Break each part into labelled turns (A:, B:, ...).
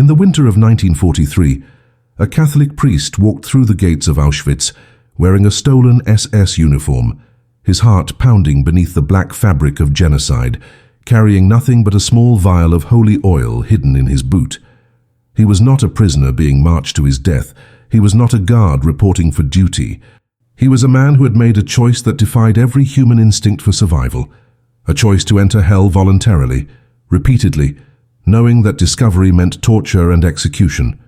A: In the winter of 1943, a Catholic priest walked through the gates of Auschwitz wearing a stolen SS uniform, his heart pounding beneath the black fabric of genocide, carrying nothing but a small vial of holy oil hidden in his boot. He was not a prisoner being marched to his death. He was not a guard reporting for duty. He was a man who had made a choice that defied every human instinct for survival, a choice to enter hell voluntarily, repeatedly, knowing that discovery meant torture and execution.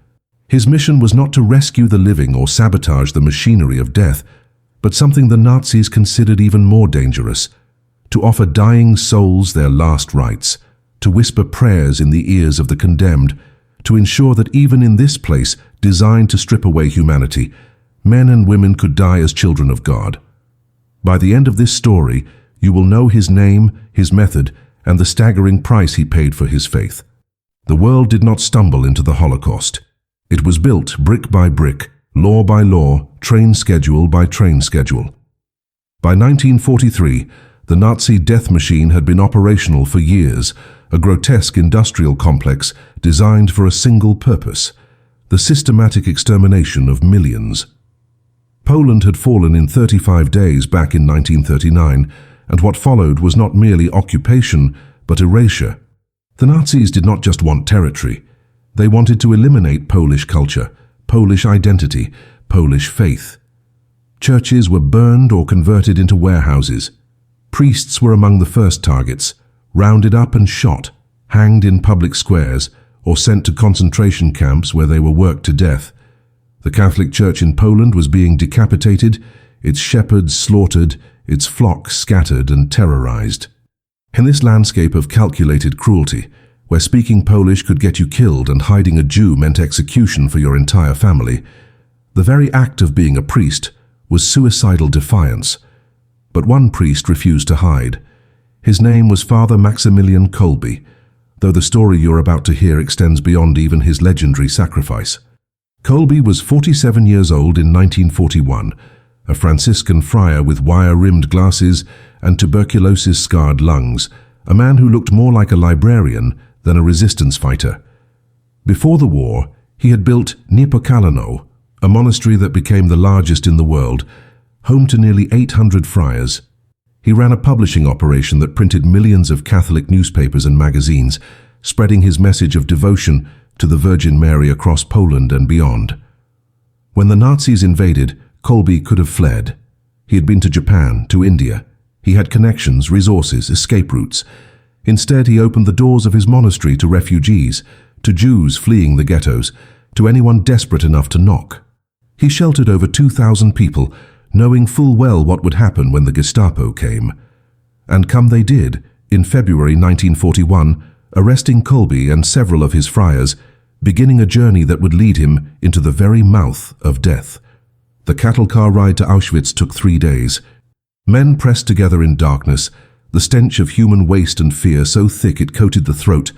A: His mission was not to rescue the living or sabotage the machinery of death, but something the Nazis considered even more dangerous: to offer dying souls their last rites, to whisper prayers in the ears of the condemned, to ensure that even in this place designed to strip away humanity, men and women could die as children of God. By the end of this story, you will know his name, his method, and the staggering price he paid for his faith. The world did not stumble into the Holocaust. It was built brick by brick, law by law, train schedule by train schedule. By 1943, the Nazi death machine had been operational for years, a grotesque industrial complex designed for a single purpose: the systematic extermination of millions. Poland had fallen in 35 days back in 1939, and what followed was not merely occupation, but erasure. The Nazis did not just want territory. They wanted to eliminate Polish culture, Polish identity, Polish faith. Churches were burned or converted into warehouses. Priests were among the first targets, rounded up and shot, hanged in public squares, or sent to concentration camps where they were worked to death. The Catholic Church in Poland was being decapitated, its shepherds slaughtered, its flock scattered and terrorized. In this landscape of calculated cruelty, where speaking Polish could get you killed and hiding a Jew meant execution for your entire family, the very act of being a priest was suicidal defiance. But one priest refused to hide. His name was Father Maximilian Kolbe, though the story you're about to hear extends beyond even his legendary sacrifice. Kolbe was 47 years old in 1941, a Franciscan friar with wire-rimmed glasses and tuberculosis-scarred lungs, a man who looked more like a librarian than a resistance fighter. Before the war, he had built Niepokalano, a monastery that became the largest in the world, home to nearly 800 friars. He ran a publishing operation that printed millions of Catholic newspapers and magazines, spreading his message of devotion to the Virgin Mary across Poland and beyond. When the Nazis invaded, Kolbe could have fled. He had been to Japan, to India. He had connections, resources, escape routes. Instead, he opened the doors of his monastery to refugees, to Jews fleeing the ghettos, to anyone desperate enough to knock. He sheltered over 2,000 people, knowing full well what would happen when the Gestapo came. And come they did, in February 1941, arresting Kolbe and several of his friars, beginning a journey that would lead him into the very mouth of death. The cattle car ride to Auschwitz took 3 days. Men pressed together in darkness, the stench of human waste and fear so thick it coated the throat,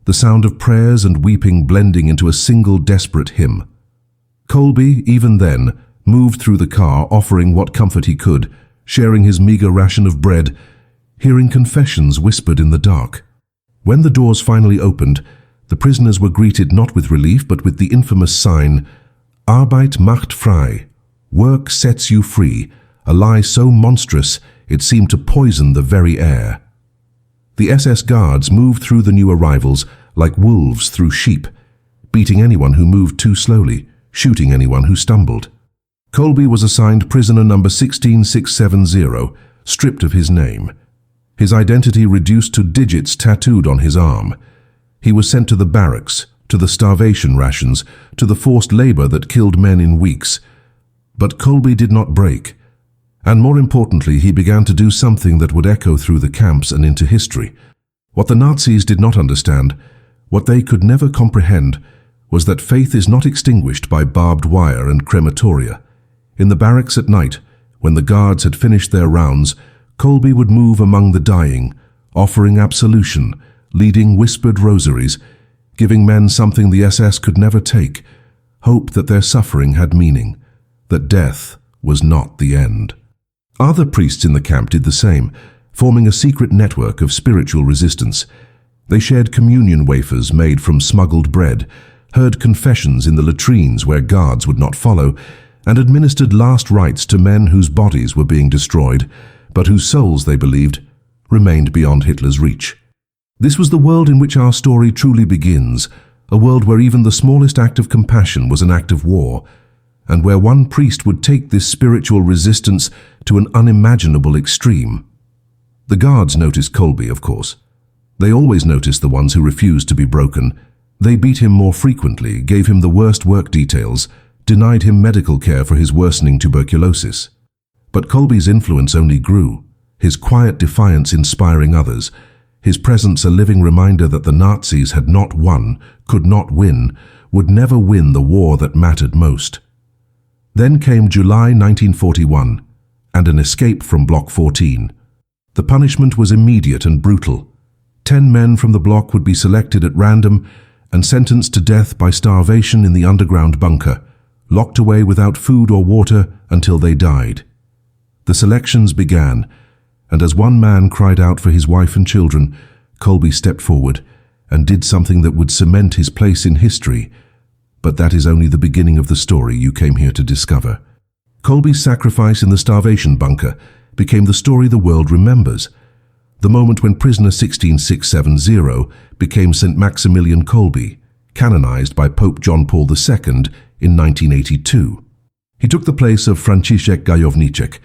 A: the sound of prayers and weeping blending into a single desperate hymn. Kolbe, even then, moved through the car, offering what comfort he could, sharing his meager ration of bread, hearing confessions whispered in the dark. When the doors finally opened, the prisoners were greeted not with relief but with the infamous sign, "Arbeit macht frei," work sets you free, a lie so monstrous it seemed to poison the very air. The SS guards moved through the new arrivals like wolves through sheep, beating anyone who moved too slowly, shooting anyone who stumbled. Kolbe was assigned prisoner number 16670, stripped of his name. His identity reduced to digits tattooed on his arm. He was sent to the barracks, to the starvation rations, to the forced labor that killed men in weeks. But Kolbe did not break. And more importantly, he began to do something that would echo through the camps and into history. What the Nazis did not understand, what they could never comprehend, was that faith is not extinguished by barbed wire and crematoria. In the barracks at night, when the guards had finished their rounds, Kolbe would move among the dying, offering absolution, leading whispered rosaries, giving men something the SS could never take, hope that their suffering had meaning, that death was not the end. Other priests in the camp did the same, forming a secret network of spiritual resistance. They shared communion wafers made from smuggled bread, heard confessions in the latrines where guards would not follow, and administered last rites to men whose bodies were being destroyed, but whose souls, they believed, remained beyond Hitler's reach. This was the world in which our story truly begins, a world where even the smallest act of compassion was an act of war, and where one priest would take this spiritual resistance to an unimaginable extreme. The guards noticed Kolbe, of course. They always noticed the ones who refused to be broken. They beat him more frequently, gave him the worst work details, denied him medical care for his worsening tuberculosis. But Kolbe's influence only grew, his quiet defiance inspiring others, his presence a living reminder that the Nazis had not won, could not win, would never win the war that mattered most. Then came July 1941, and an escape from Block 14. The punishment was immediate and brutal. 10 men from the block would be selected at random and sentenced to death by starvation in the underground bunker, locked away without food or water until they died. The selections began, and as one man cried out for his wife and children, Kolbe stepped forward and did something that would cement his place in history. But that is only the beginning of the story you came here to discover. Kolbe's sacrifice in the starvation bunker became the story the world remembers. The moment when prisoner 16670 became St. Maximilian Kolbe, canonized by Pope John Paul II in 1982. He took the place of Franciszek Gajowniczek,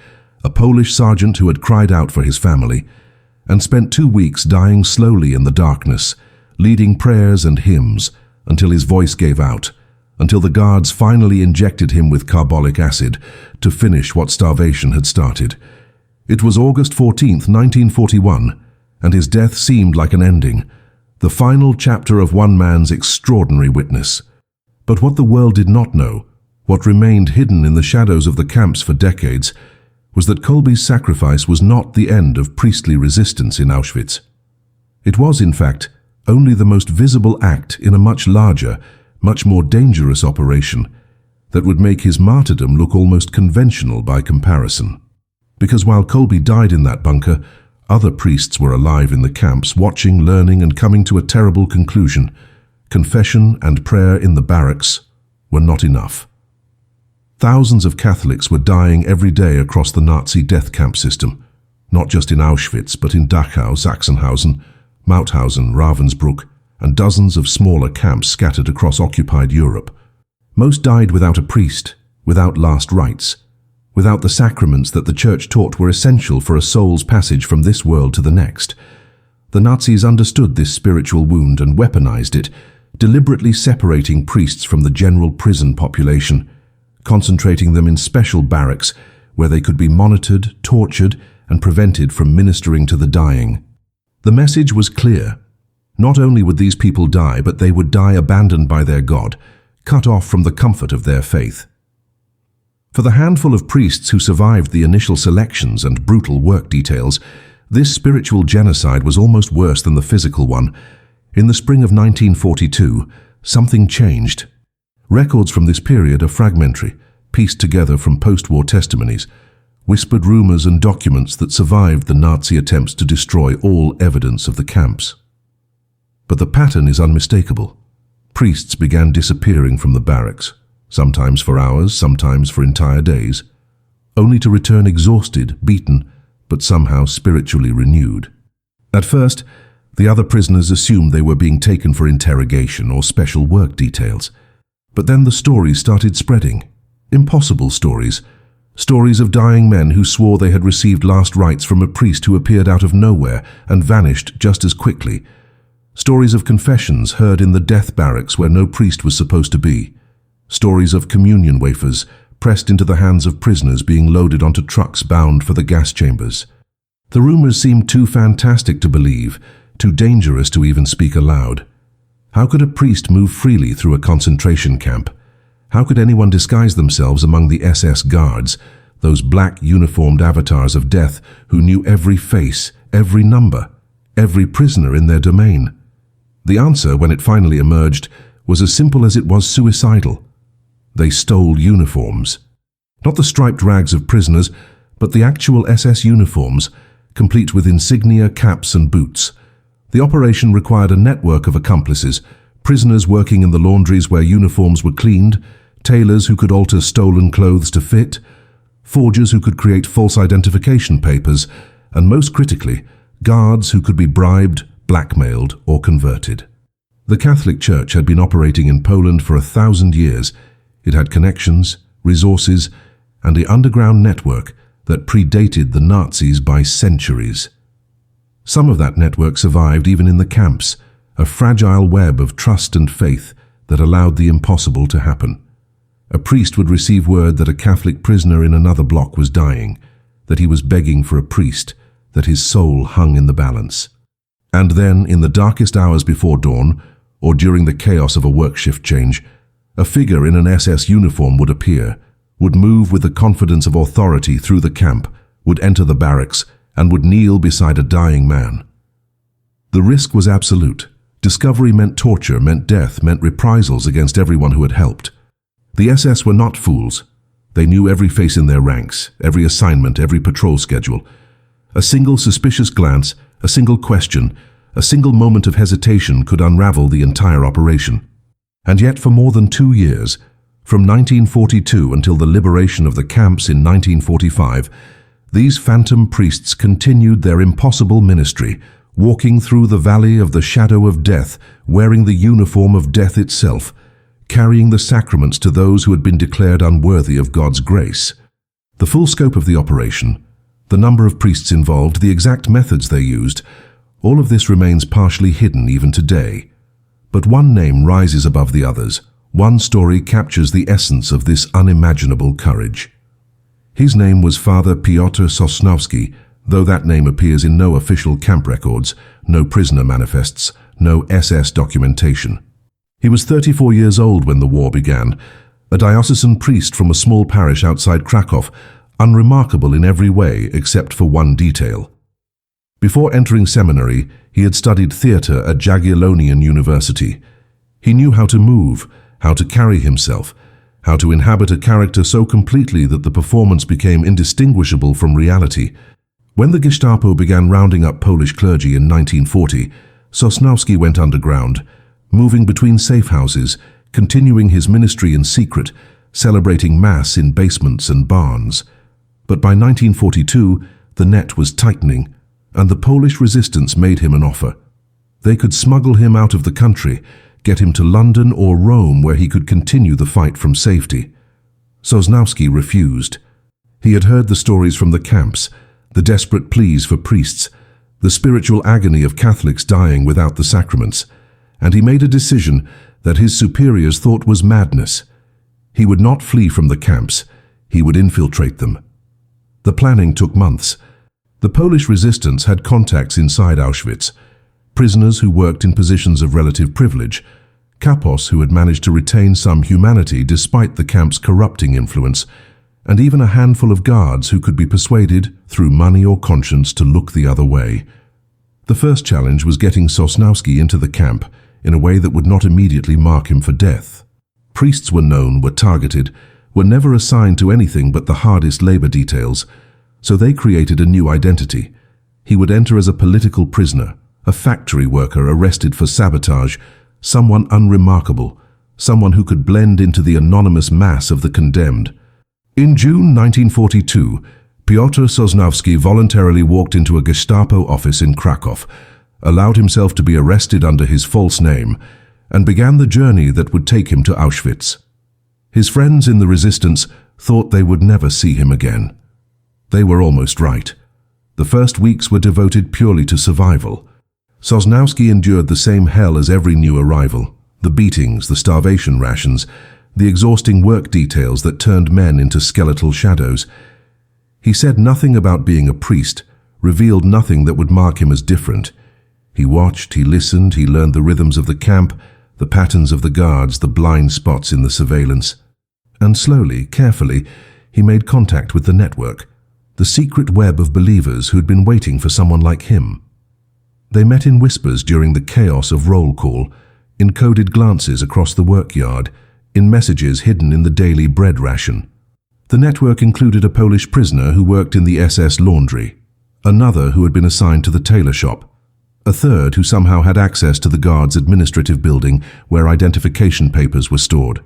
A: a Polish sergeant who had cried out for his family, and spent 2 weeks dying slowly in the darkness, leading prayers and hymns until his voice gave out, until the guards finally injected him with carbolic acid to finish what starvation had started. It was August 14th, 1941, and his death seemed like an ending, the final chapter of one man's extraordinary witness. But what the world did not know, what remained hidden in the shadows of the camps for decades, was that Kolbe's sacrifice was not the end of priestly resistance in Auschwitz. It was, in fact, only the most visible act in a much larger, much more dangerous operation that would make his martyrdom look almost conventional by comparison. Because while Kolbe died in that bunker, other priests were alive in the camps, watching, learning, and coming to a terrible conclusion. Confession and prayer in the barracks were not enough. Thousands of Catholics were dying every day across the Nazi death camp system, not just in Auschwitz, but in Dachau, Sachsenhausen, Mauthausen, Ravensbrück, and dozens of smaller camps scattered across occupied Europe. Most died without a priest, without last rites, without the sacraments that the Church taught were essential for a soul's passage from this world to the next. The Nazis understood this spiritual wound and weaponized it, deliberately separating priests from the general prison population, concentrating them in special barracks where they could be monitored, tortured, and prevented from ministering to the dying. The message was clear. Not only would these people die, but they would die abandoned by their God, cut off from the comfort of their faith. For the handful of priests who survived the initial selections and brutal work details, this spiritual genocide was almost worse than the physical one. In the spring of 1942, something changed. Records from this period are fragmentary, pieced together from post-war testimonies, whispered rumors and documents that survived the Nazi attempts to destroy all evidence of the camps. But the pattern is unmistakable. Priests began disappearing from the barracks, sometimes for hours, sometimes for entire days, only to return exhausted, beaten, but somehow spiritually renewed. At first, the other prisoners assumed they were being taken for interrogation or special work details. But then the stories started spreading. Impossible stories. Stories of dying men who swore they had received last rites from a priest who appeared out of nowhere and vanished just as quickly. Stories of confessions heard in the death barracks where no priest was supposed to be. Stories of communion wafers pressed into the hands of prisoners being loaded onto trucks bound for the gas chambers. The rumors seemed too fantastic to believe, too dangerous to even speak aloud. How could a priest move freely through a concentration camp? How could anyone disguise themselves among the SS guards, those black uniformed avatars of death who knew every face, every number, every prisoner in their domain? The answer, when it finally emerged, was as simple as it was suicidal. They stole uniforms. Not the striped rags of prisoners, but the actual SS uniforms, complete with insignia, caps and boots. The operation required a network of accomplices, prisoners working in the laundries where uniforms were cleaned, tailors who could alter stolen clothes to fit, forgers who could create false identification papers, and most critically, guards who could be bribed, blackmailed, or converted. The Catholic Church had been operating in Poland for 1,000 years. It had connections, resources, and the underground network that predated the Nazis by centuries. Some of that network survived even in the camps, a fragile web of trust and faith that allowed the impossible to happen. A priest would receive word that a Catholic prisoner in another block was dying, that he was begging for a priest, that his soul hung in the balance. And then, in the darkest hours before dawn, or during the chaos of a work shift change, a figure in an SS uniform would appear, would move with the confidence of authority through the camp, would enter the barracks, and would kneel beside a dying man. The risk was absolute. Discovery meant torture, meant death, meant reprisals against everyone who had helped. The SS were not fools. They knew every face in their ranks, every assignment, every patrol schedule. A single suspicious glance, a single question, a single moment of hesitation could unravel the entire operation. And yet for more than 2 years, from 1942 until the liberation of the camps in 1945, these phantom priests continued their impossible ministry, walking through the valley of the shadow of death, wearing the uniform of death itself, carrying the sacraments to those who had been declared unworthy of God's grace. The full scope of the operation, the number of priests involved, the exact methods they used, all of this remains partially hidden even today. But one name rises above the others. One story captures the essence of this unimaginable courage. His name was Father Piotr Sosnowski, though that name appears in no official camp records, no prisoner manifests, no SS documentation. He was 34 years old when the war began, a diocesan priest from a small parish outside Krakow, unremarkable in every way except for one detail. Before entering seminary, he had studied theatre at Jagiellonian University. He knew how to move, how to carry himself, how to inhabit a character so completely that the performance became indistinguishable from reality. When the Gestapo began rounding up Polish clergy in 1940, Sosnowski went underground, moving between safe houses, continuing his ministry in secret, celebrating Mass in basements and barns. But by 1942, the net was tightening, and the Polish resistance made him an offer. They could smuggle him out of the country, get him to London or Rome where he could continue the fight from safety. Sosnowski refused. He had heard the stories from the camps, the desperate pleas for priests, the spiritual agony of Catholics dying without the sacraments, and he made a decision that his superiors thought was madness. He would not flee from the camps, he would infiltrate them. The planning took months. The Polish resistance had contacts inside Auschwitz, prisoners who worked in positions of relative privilege, kapos who had managed to retain some humanity despite the camp's corrupting influence, and even a handful of guards who could be persuaded, through money or conscience, to look the other way. The first challenge was getting Sosnowski into the camp in a way that would not immediately mark him for death. Priests were known, were targeted, were never assigned to anything but the hardest labor details, so they created a new identity. He would enter as a political prisoner, a factory worker arrested for sabotage, someone unremarkable, someone who could blend into the anonymous mass of the condemned. In June 1942, Piotr Sosnowski voluntarily walked into a Gestapo office in Krakow, allowed himself to be arrested under his false name, and began the journey that would take him to Auschwitz. His friends in the resistance thought they would never see him again. They were almost right. The first weeks were devoted purely to survival. Sosnowski endured the same hell as every new arrival, the beatings, the starvation rations, the exhausting work details that turned men into skeletal shadows. He said nothing about being a priest, revealed nothing that would mark him as different. He watched, he listened, he learned the rhythms of the camp, the patterns of the guards, the blind spots in the surveillance. And slowly, carefully, he made contact with the network, the secret web of believers who'd been waiting for someone like him. They met in whispers during the chaos of roll call, in coded glances across the workyard, in messages hidden in the daily bread ration. The network included a Polish prisoner who worked in the SS laundry, another who had been assigned to the tailor shop, A third who somehow had access to the guard's administrative building where identification papers were stored.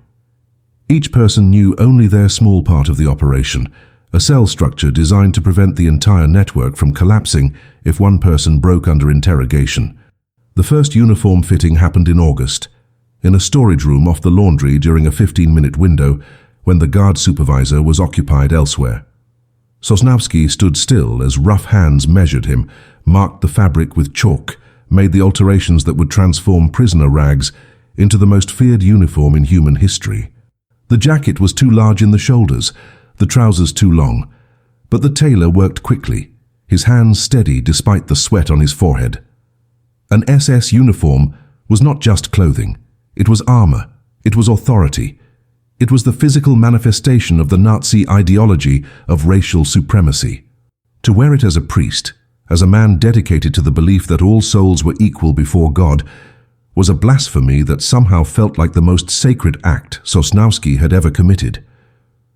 A: Each person knew only their small part of the operation, a cell structure designed to prevent the entire network from collapsing if one person broke under interrogation. The first uniform fitting happened in August, in a storage room off the laundry during a 15-minute window when the guard supervisor was occupied elsewhere. Sosnowski stood still as rough hands measured him, marked the fabric with chalk, made the alterations that would transform prisoner rags into the most feared uniform in human history. The jacket was too large in the shoulders, the trousers too long, but the tailor worked quickly, his hands steady despite the sweat on his forehead. An SS uniform was not just clothing, it was armor, it was authority. It was the physical manifestation of the Nazi ideology of racial supremacy. To wear it as a priest, as a man dedicated to the belief that all souls were equal before God, was a blasphemy that somehow felt like the most sacred act Sosnowski had ever committed.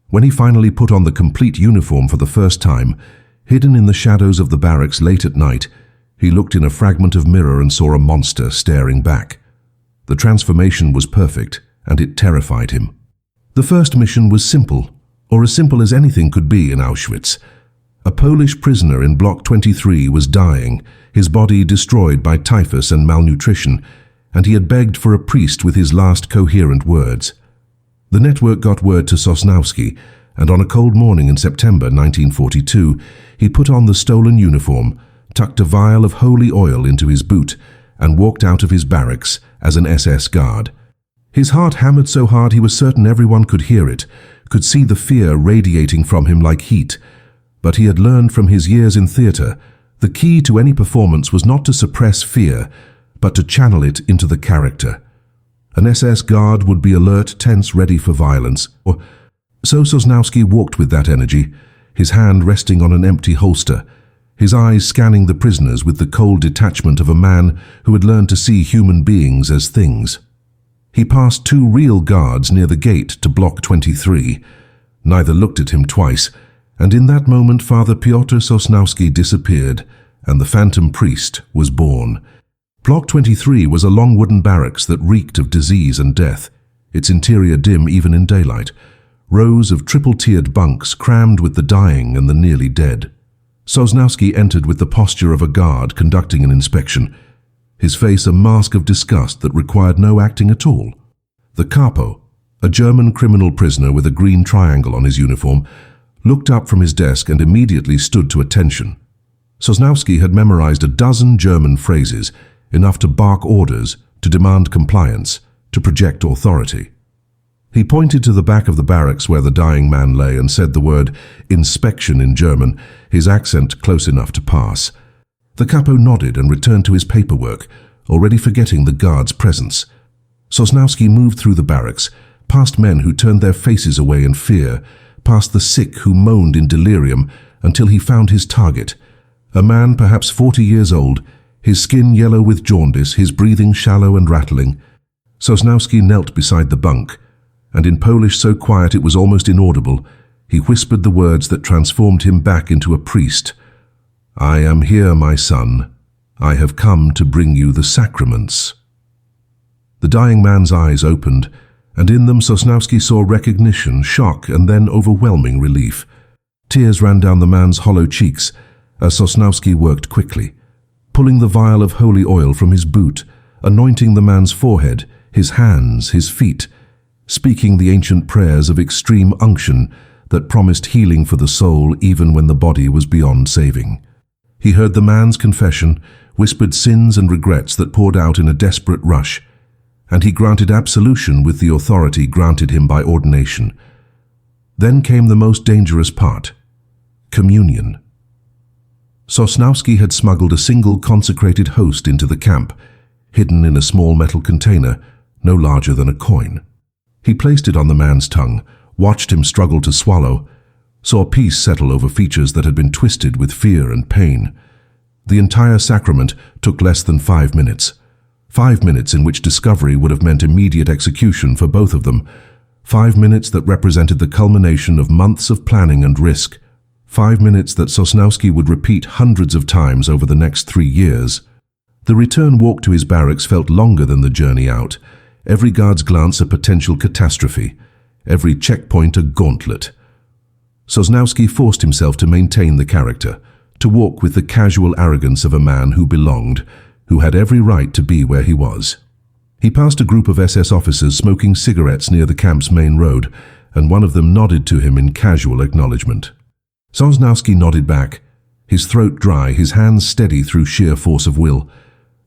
A: When he finally put on the complete uniform for the first time, hidden in the shadows of the barracks late at night, he looked in a fragment of mirror and saw a monster staring back. The transformation was perfect, and it terrified him. The first mission was simple, or as simple as anything could be in Auschwitz. A Polish prisoner in Block 23 was dying, his body destroyed by typhus and malnutrition, and he had begged for a priest with his last coherent words. The network got word to Sosnowski, and on a cold morning in September 1942, he put on the stolen uniform, tucked a vial of holy oil into his boot, and walked out of his barracks as an SS guard. His heart hammered so hard he was certain everyone could hear it, could see the fear radiating from him like heat. But he had learned from his years in theater, the key to any performance was not to suppress fear, but to channel it into the character. An SS guard would be alert, tense, ready for violence. So Sosnowski walked with that energy, his hand resting on an empty holster, his eyes scanning the prisoners with the cold detachment of a man who had learned to see human beings as things. He passed two real guards near the gate to Block 23. Neither looked at him twice, and in that moment Father Piotr Sosnowski disappeared, and the phantom priest was born. Block 23 was a long wooden barracks that reeked of disease and death, its interior dim even in daylight, rows of triple-tiered bunks crammed with the dying and the nearly dead. Sosnowski entered with the posture of a guard conducting an inspection, his face a mask of disgust that required no acting at all. The capo, a German criminal prisoner with a green triangle on his uniform, looked up from his desk and immediately stood to attention. Sosnowski had memorized a dozen German phrases, enough to bark orders, to demand compliance, to project authority. He pointed to the back of the barracks where the dying man lay and said the word inspection in German, his accent close enough to pass. The capo nodded and returned to his paperwork, already forgetting the guard's presence. Sosnowski moved through the barracks, past men who turned their faces away in fear, past the sick who moaned in delirium, until he found his target, a man perhaps 40 years old, his skin yellow with jaundice, his breathing shallow and rattling. Sosnowski knelt beside the bunk, and in Polish so quiet it was almost inaudible, he whispered the words that transformed him back into a priest. "I am here, my son. I have come to bring you the sacraments." The dying man's eyes opened, and in them Sosnowski saw recognition, shock, and then overwhelming relief. Tears ran down the man's hollow cheeks as Sosnowski worked quickly, pulling the vial of holy oil from his boot, anointing the man's forehead, his hands, his feet, speaking the ancient prayers of extreme unction that promised healing for the soul even when the body was beyond saving. He heard the man's confession, whispered sins and regrets that poured out in a desperate rush, and he granted absolution with the authority granted him by ordination. Then came the most dangerous part, communion. Sosnowski had smuggled a single consecrated host into the camp, hidden in a small metal container, no larger than a coin. He placed it on the man's tongue, watched him struggle to swallow, saw peace settle over features that had been twisted with fear and pain. The entire sacrament took less than 5 minutes. 5 minutes in which discovery would have meant immediate execution for both of them. 5 minutes that represented the culmination of months of planning and risk. 5 minutes that Sosnowski would repeat hundreds of times over the next 3 years. The return walk to his barracks felt longer than the journey out, every guard's glance a potential catastrophe, every checkpoint a gauntlet. Sosnowski forced himself to maintain the character, to walk with the casual arrogance of a man who belonged, who had every right to be where he was. He passed a group of SS officers smoking cigarettes near the camp's main road, and one of them nodded to him in casual acknowledgement. Sosnowski nodded back, his throat dry, his hands steady through sheer force of will.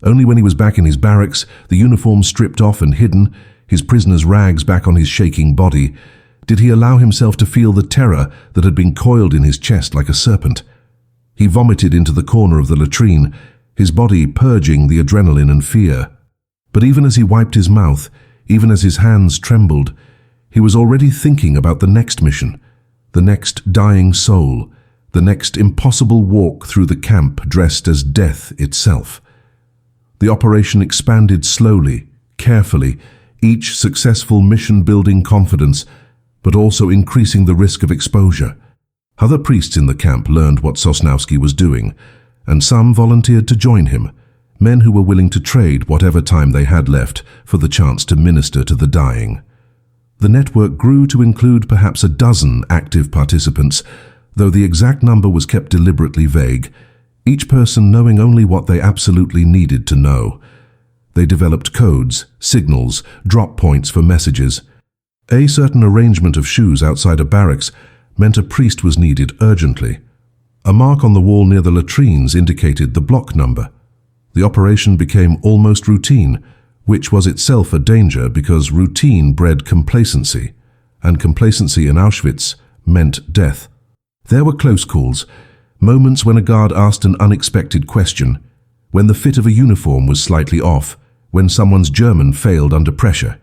A: Only when he was back in his barracks, the uniform stripped off and hidden, his prisoner's rags back on his shaking body, did he allow himself to feel the terror that had been coiled in his chest like a serpent. He vomited into the corner of the latrine, his body purging the adrenaline and fear. But even as he wiped his mouth, even as his hands trembled, he was already thinking about the next mission, the next dying soul, the next impossible walk through the camp dressed as death itself. The operation expanded slowly, carefully, each successful mission building confidence, but also increasing the risk of exposure. Other priests in the camp learned what Sosnowski was doing, and some volunteered to join him, men who were willing to trade whatever time they had left for the chance to minister to the dying. The network grew to include perhaps a dozen active participants, though the exact number was kept deliberately vague, each person knowing only what they absolutely needed to know. They developed codes, signals, drop points for messages. A certain arrangement of shoes outside a barracks meant a priest was needed urgently. A mark on the wall near the latrines indicated the block number. The operation became almost routine, which was itself a danger because routine bred complacency, and complacency in Auschwitz meant death. There were close calls, moments when a guard asked an unexpected question, when the fit of a uniform was slightly off, when someone's German failed under pressure.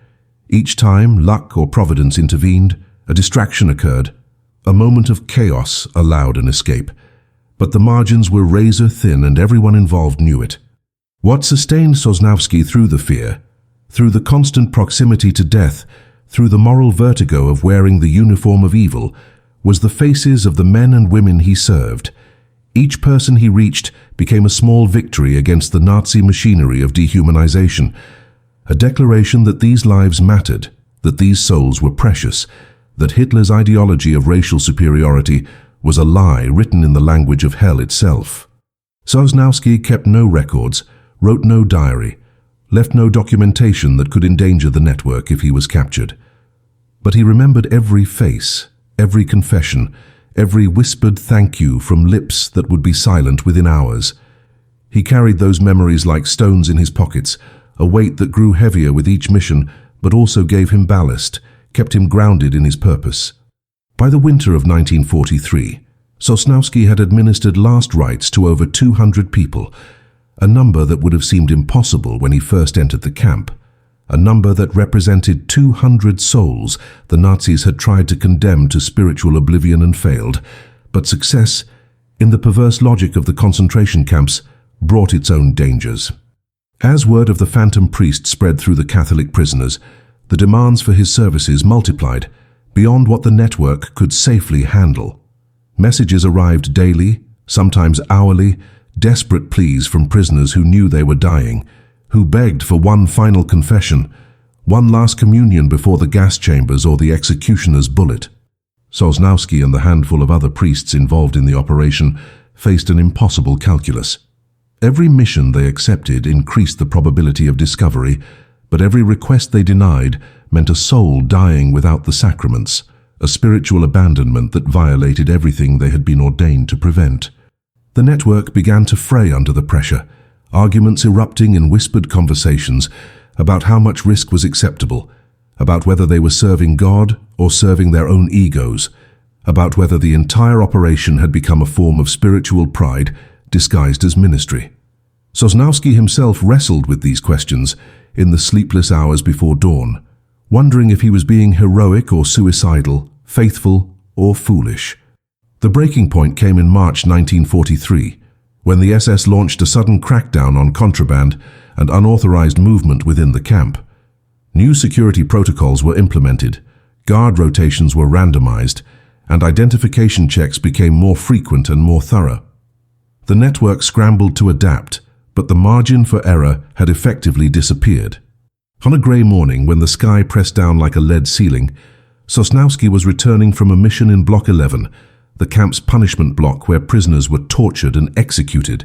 A: Each time luck or providence intervened, a distraction occurred, a moment of chaos allowed an escape. But the margins were razor thin and everyone involved knew it. What sustained Sosnowski through the fear, through the constant proximity to death, through the moral vertigo of wearing the uniform of evil, was the faces of the men and women he served. Each person he reached became a small victory against the Nazi machinery of dehumanization, a declaration that these lives mattered, that these souls were precious, that Hitler's ideology of racial superiority was a lie written in the language of hell itself. Sosnowski kept no records, wrote no diary, left no documentation that could endanger the network if he was captured. But he remembered every face, every confession, every whispered thank you from lips that would be silent within hours. He carried those memories like stones in his pockets, a weight that grew heavier with each mission, but also gave him ballast, kept him grounded in his purpose. By the winter of 1943, Sosnowski had administered last rites to over 200 people, a number that would have seemed impossible when he first entered the camp, a number that represented 200 souls the Nazis had tried to condemn to spiritual oblivion and failed, but success, in the perverse logic of the concentration camps, brought its own dangers. As word of the phantom priest spread through the Catholic prisoners, the demands for his services multiplied, beyond what the network could safely handle. Messages arrived daily, sometimes hourly, desperate pleas from prisoners who knew they were dying, who begged for one final confession, one last communion before the gas chambers or the executioner's bullet. Sosnowski and the handful of other priests involved in the operation faced an impossible calculus. Every mission they accepted increased the probability of discovery, but every request they denied meant a soul dying without the sacraments, a spiritual abandonment that violated everything they had been ordained to prevent. The network began to fray under the pressure, arguments erupting in whispered conversations about how much risk was acceptable, about whether they were serving God or serving their own egos, about whether the entire operation had become a form of spiritual pride disguised as ministry. Sosnowski himself wrestled with these questions in the sleepless hours before dawn, wondering if he was being heroic or suicidal, faithful or foolish. The breaking point came in March 1943, when the SS launched a sudden crackdown on contraband and unauthorized movement within the camp. New security protocols were implemented, guard rotations were randomized, and identification checks became more frequent and more thorough. The network scrambled to adapt, but the margin for error had effectively disappeared. On a grey morning, when the sky pressed down like a lead ceiling, Sosnowski was returning from a mission in Block 11, the camp's punishment block where prisoners were tortured and executed.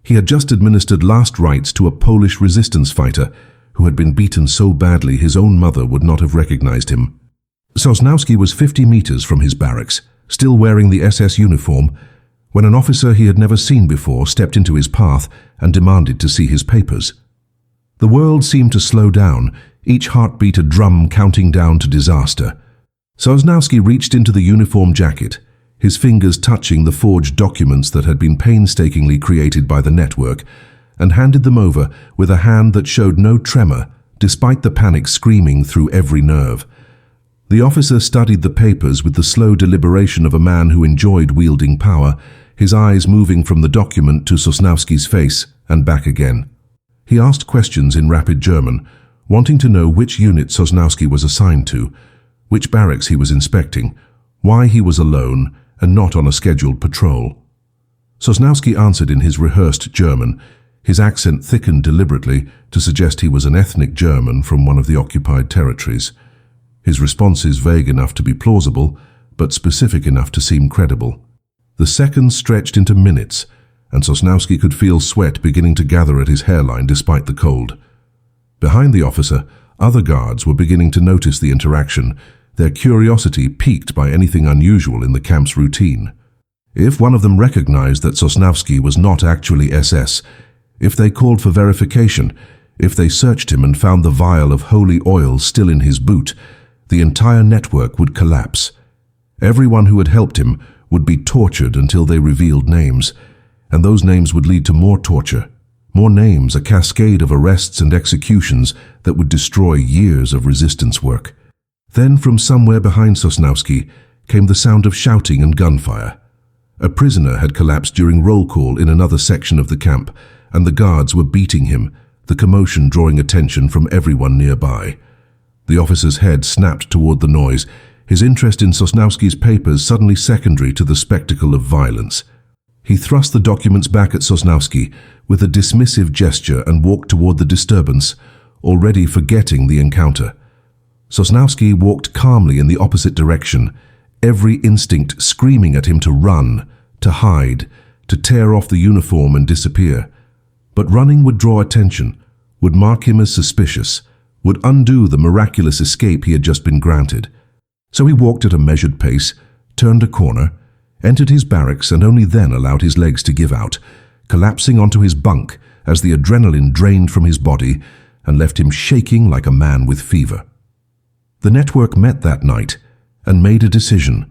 A: He had just administered last rites to a Polish resistance fighter who had been beaten so badly his own mother would not have recognized him. Sosnowski was 50 meters from his barracks, still wearing the SS uniform, when an officer he had never seen before stepped into his path and demanded to see his papers. The world seemed to slow down, each heartbeat a drum counting down to disaster. Sosnowski reached into the uniform jacket, his fingers touching the forged documents that had been painstakingly created by the network, and handed them over with a hand that showed no tremor, despite the panic screaming through every nerve. The officer studied the papers with the slow deliberation of a man who enjoyed wielding power, his eyes moving from the document to Sosnowski's face and back again. He asked questions in rapid German, wanting to know which unit Sosnowski was assigned to, which barracks he was inspecting, why he was alone and not on a scheduled patrol. Sosnowski answered in his rehearsed German, his accent thickened deliberately to suggest he was an ethnic German from one of the occupied territories. His responses vague enough to be plausible, but specific enough to seem credible. The seconds stretched into minutes, and Sosnowski could feel sweat beginning to gather at his hairline despite the cold. Behind the officer, other guards were beginning to notice the interaction, their curiosity piqued by anything unusual in the camp's routine. If one of them recognized that Sosnowski was not actually SS, if they called for verification, if they searched him and found the vial of holy oil still in his boot, the entire network would collapse. Everyone who had helped him would be tortured until they revealed names, and those names would lead to more torture, more names, a cascade of arrests and executions that would destroy years of resistance work. Then from somewhere behind Sosnowski came the sound of shouting and gunfire. A prisoner had collapsed during roll call in another section of the camp, and the guards were beating him, the commotion drawing attention from everyone nearby. The officer's head snapped toward the noise, his interest in Sosnowski's papers suddenly secondary to the spectacle of violence. He thrust the documents back at Sosnowski with a dismissive gesture and walked toward the disturbance, already forgetting the encounter. Sosnowski walked calmly in the opposite direction, every instinct screaming at him to run, to hide, to tear off the uniform and disappear. But running would draw attention, would mark him as suspicious, would undo the miraculous escape he had just been granted. So he walked at a measured pace, turned a corner, entered his barracks and only then allowed his legs to give out, collapsing onto his bunk as the adrenaline drained from his body and left him shaking like a man with fever. The network met that night and made a decision.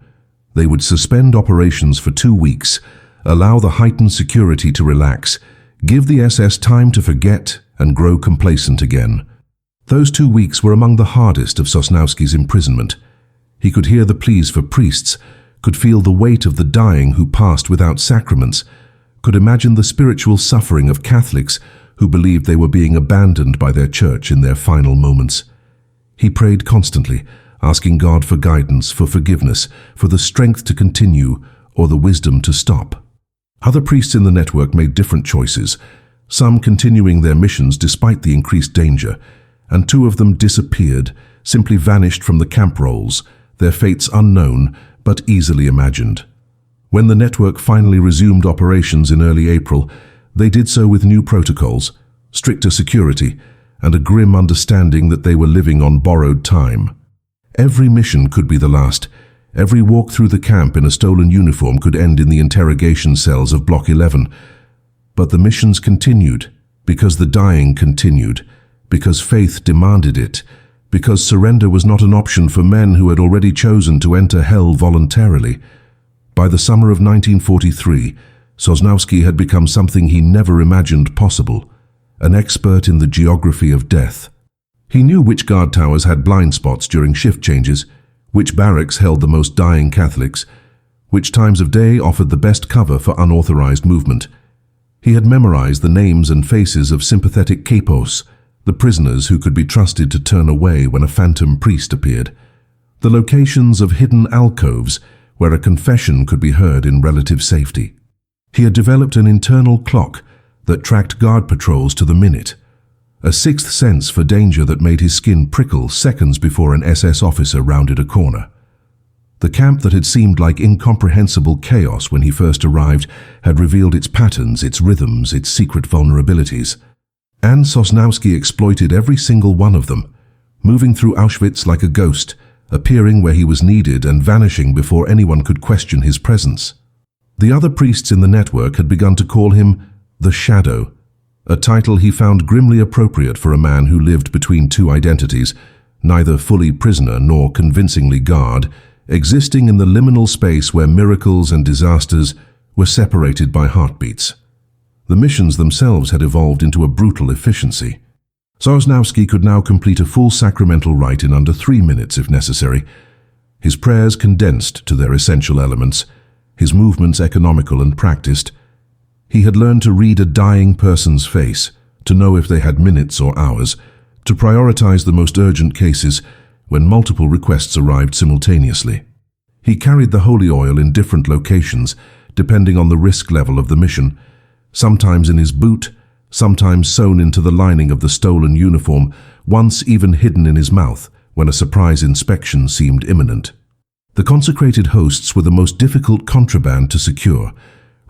A: They would suspend operations for 2 weeks, allow the heightened security to relax, give the SS time to forget and grow complacent again. Those 2 weeks were among the hardest of Sosnowski's imprisonment. He could hear the pleas for priests, could feel the weight of the dying who passed without sacraments, could imagine the spiritual suffering of Catholics who believed they were being abandoned by their church in their final moments. He prayed constantly, asking God for guidance, for forgiveness, for the strength to continue or the wisdom to stop. Other priests in the network made different choices, some continuing their missions despite the increased danger, and 2 of them disappeared, simply vanished from the camp rolls, their fates unknown but easily imagined. When the network finally resumed operations in early April, they did so with new protocols, stricter security, and a grim understanding that they were living on borrowed time. Every mission could be the last. Every walk through the camp in a stolen uniform could end in the interrogation cells of Block 11. But the missions continued, because the dying continued, because faith demanded it, because surrender was not an option for men who had already chosen to enter hell voluntarily. By the summer of 1943, Sosnowski had become something he never imagined possible, an expert in the geography of death. He knew which guard towers had blind spots during shift changes, which barracks held the most dying Catholics, which times of day offered the best cover for unauthorized movement. He had memorized the names and faces of sympathetic capos, the prisoners who could be trusted to turn away when a phantom priest appeared, the locations of hidden alcoves where a confession could be heard in relative safety. He had developed an internal clock that tracked guard patrols to the minute, a sixth sense for danger that made his skin prickle seconds before an SS officer rounded a corner. The camp that had seemed like incomprehensible chaos when he first arrived had revealed its patterns, its rhythms, its secret vulnerabilities. And Sosnowski exploited every single one of them, moving through Auschwitz like a ghost, appearing where he was needed and vanishing before anyone could question his presence. The other priests in the network had begun to call him the Shadow, a title he found grimly appropriate for a man who lived between two identities, neither fully prisoner nor convincingly guard, existing in the liminal space where miracles and disasters were separated by heartbeats. The missions themselves had evolved into a brutal efficiency. Sosnowski could now complete a full sacramental rite in under 3 minutes if necessary, his prayers condensed to their essential elements, his movements economical and practiced. He had learned to read a dying person's face, to know if they had minutes or hours, to prioritize the most urgent cases when multiple requests arrived simultaneously. He carried the holy oil in different locations, depending on the risk level of the mission, sometimes in his boot, sometimes sewn into the lining of the stolen uniform, once even hidden in his mouth when a surprise inspection seemed imminent. The consecrated hosts were the most difficult contraband to secure,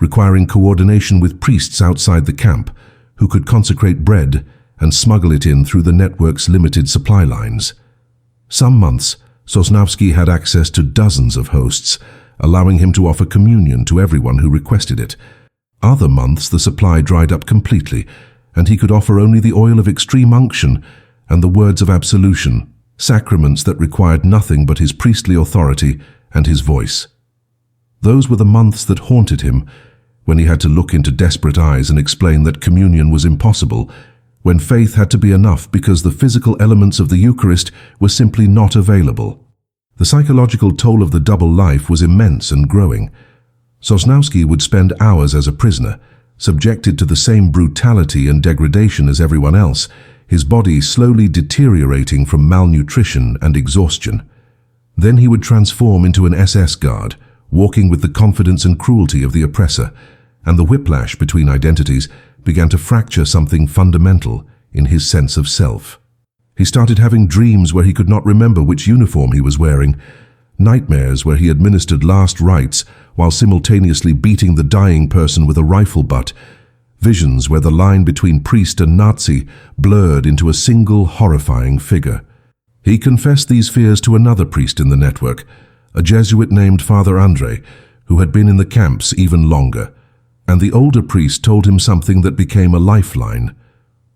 A: requiring coordination with priests outside the camp who could consecrate bread and smuggle it in through the network's limited supply lines. Some months, Sosnowski had access to dozens of hosts, allowing him to offer communion to everyone who requested it. Other months the supply dried up completely, and he could offer only the oil of extreme unction and the words of absolution, sacraments that required nothing but his priestly authority and his voice. Those were the months that haunted him, when he had to look into desperate eyes and explain that communion was impossible, when faith had to be enough because the physical elements of the Eucharist were simply not available. The psychological toll of the double life was immense and growing. Sosnowski would spend hours as a prisoner, subjected to the same brutality and degradation as everyone else, his body slowly deteriorating from malnutrition and exhaustion. Then he would transform into an SS guard, walking with the confidence and cruelty of the oppressor, and the whiplash between identities began to fracture something fundamental in his sense of self. He started having dreams where he could not remember which uniform he was wearing, nightmares where he administered last rites while simultaneously beating the dying person with a rifle butt, visions where the line between priest and Nazi blurred into a single horrifying figure. He confessed these fears to another priest in the network, a Jesuit named Father Andre, who had been in the camps even longer, and the older priest told him something that became a lifeline.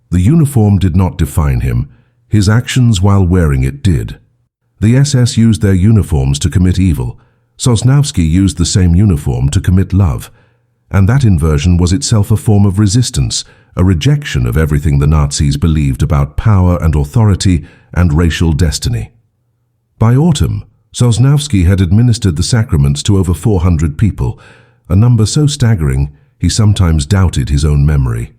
A: The uniform did not define him, his actions while wearing it did. The SS used their uniforms to commit evil. Sosnowski used the same uniform to commit love, and that inversion was itself a form of resistance, a rejection of everything the Nazis believed about power and authority and racial destiny. By autumn, Sosnowski had administered the sacraments to over 400 people, a number so staggering he sometimes doubted his own memory.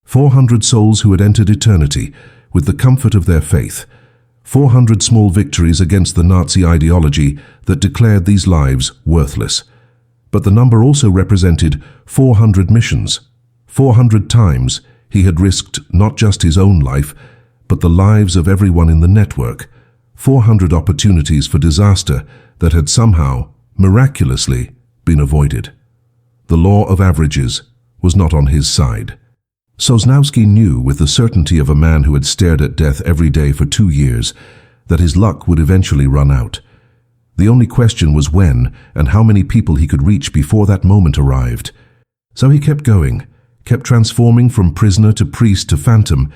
A: 400 souls who had entered eternity with the comfort of their faith, 400 small victories against the Nazi ideology that declared these lives worthless. But the number also represented 400 missions. 400 times he had risked not just his own life, but the lives of everyone in the network. 400 opportunities for disaster that had somehow, miraculously, been avoided. The law of averages was not on his side. Sosnowski knew with the certainty of a man who had stared at death every day for 2 years that his luck would eventually run out. The only question was when and how many people he could reach before that moment arrived. So he kept going, kept transforming from prisoner to priest to phantom,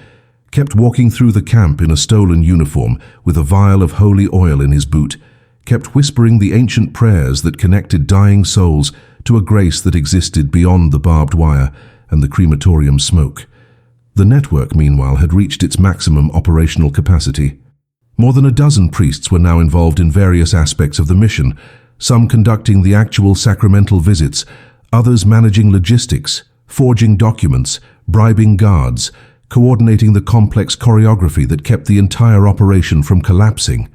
A: kept walking through the camp in a stolen uniform with a vial of holy oil in his boot, kept whispering the ancient prayers that connected dying souls to a grace that existed beyond the barbed wire and the crematorium smoke. The network, meanwhile, had reached its maximum operational capacity. More than a dozen priests were now involved in various aspects of the mission, some conducting the actual sacramental visits, others managing logistics, forging documents, bribing guards, coordinating the complex choreography that kept the entire operation from collapsing.